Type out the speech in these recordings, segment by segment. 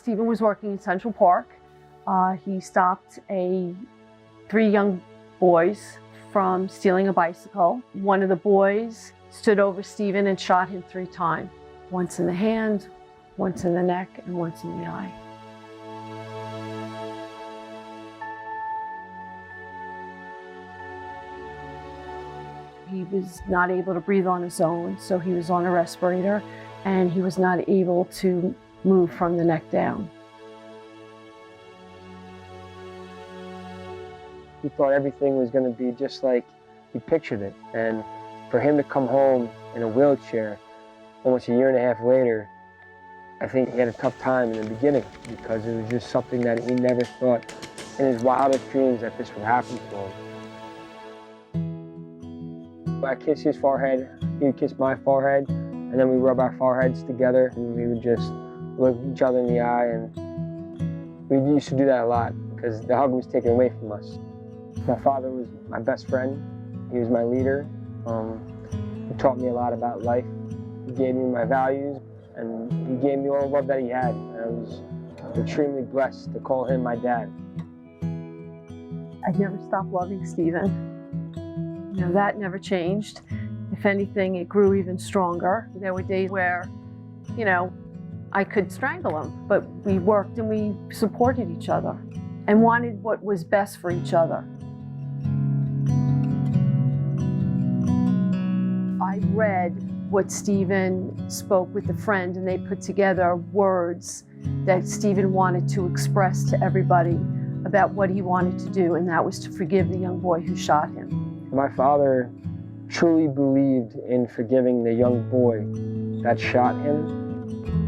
Stephen was working in Central Park. He stopped 3 young boys from stealing a bicycle. One of the boys stood over Stephen and shot him 3 times. Once in the hand, once in the neck, and once in the eye. He was not able to breathe on his own, so he was on a respirator, and he was not able to move from the neck down. He thought everything was going to be just like he pictured it. And for him to come home in a wheelchair almost a year and a half later, I think he had a tough time in the beginning because it was just something that he never thought in his wildest dreams that this would happen to him. I kiss his forehead, he would kiss my forehead, and then we rub our foreheads together and we would just look each other in the eye, and we used to do that a lot because the hug was taken away from us. My father was my best friend. He was my leader. He taught me a lot about life. He gave me my values, and he gave me all the love that he had. And I was extremely blessed to call him my dad. I never stopped loving Stephen. You know, that never changed. If anything, it grew even stronger. There were days where, you know, I could strangle him, but we worked and we supported each other and wanted what was best for each other. I read what Stephen spoke with a friend, and they put together words that Stephen wanted to express to everybody about what he wanted to do, and that was to forgive the young boy who shot him. My father truly believed in forgiving the young boy that shot him,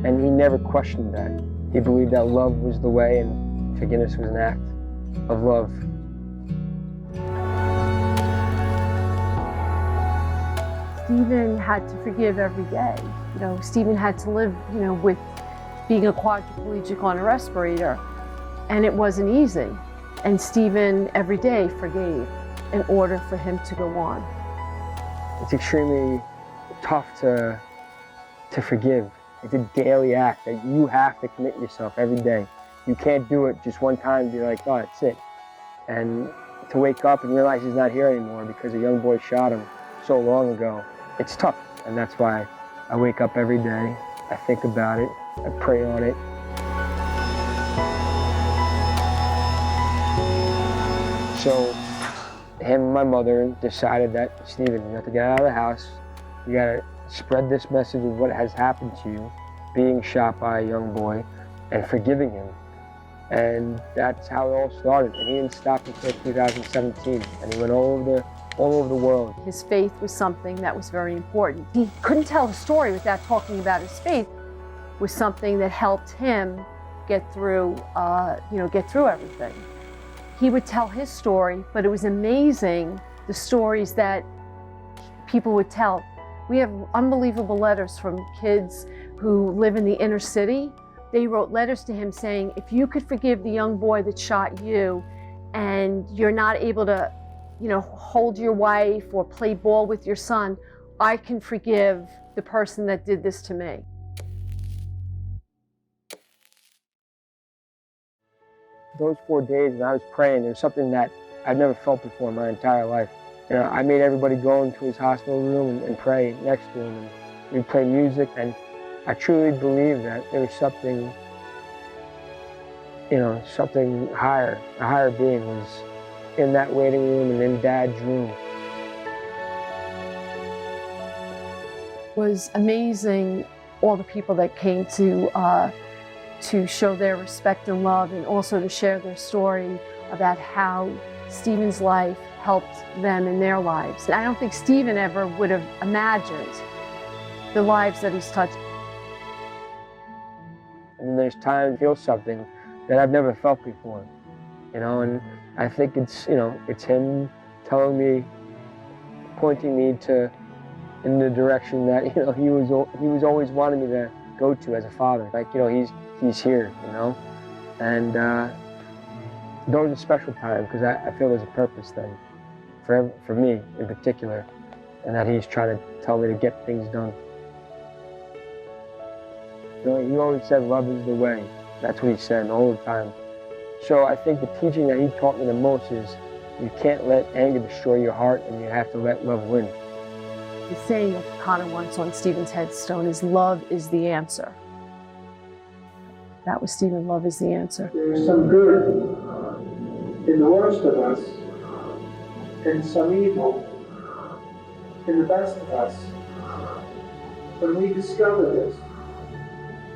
and he never questioned that. He believed that love was the way, and forgiveness was an act of love. Stephen had to forgive every day. You know, Stephen had to live, you know, with being a quadriplegic on a respirator, and it wasn't easy. And Stephen every day forgave in order for him to go on. It's extremely tough to forgive. It's a daily act that you have to commit yourself every day. You can't do it just one time and be like, oh, that's it. And to wake up and realize he's not here anymore because a young boy shot him so long ago, it's tough. And that's why I wake up every day, I think about it, I pray on it. So him and my mother decided that, Stephen, you have to get out of the house. You gotta spread this message of what has happened to you, being shot by a young boy, and forgiving him. And that's how it all started. And he didn't stop until 2017, and he went all over the world. His faith was something that was very important. He couldn't tell a story without talking about his faith. It was something that helped him get through, get through everything. He would tell his story, but it was amazing the stories that people would tell. We have unbelievable letters from kids who live in the inner city. They wrote letters to him saying, if you could forgive the young boy that shot you and you're not able to, hold your wife or play ball with your son, I can forgive the person that did this to me. Those 4 days when I was praying, there was something that I've never felt before in my entire life. I made everybody go into his hospital room and pray next to him. And we'd play music, and I truly believe that there was something, something higher. A higher being was in that waiting room and in Dad's room. It was amazing, all the people that came to show their respect and love, and also to share their story about how Stephen's life helped them in their lives. And I don't think Stephen ever would have imagined the lives that he's touched. And there's times I feel something that I've never felt before, and I think it's him telling me, pointing me in the direction that, he was always wanting me to go to as a father. Like, he's here, and those are special times because I feel there's a purpose then for me in particular, and that he's trying to tell me to get things done. He always said love is the way, That's what he said all the time. So I think the teaching that he taught me the most is you can't let anger destroy your heart, and you have to let love win. The saying that Connor wants on Stephen's headstone is love is the answer. That was Stephen, love is the answer. There's some good in the worst of us, and some evil in the best of us. When we discover this,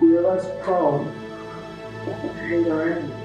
we are less prone to hate our enemies.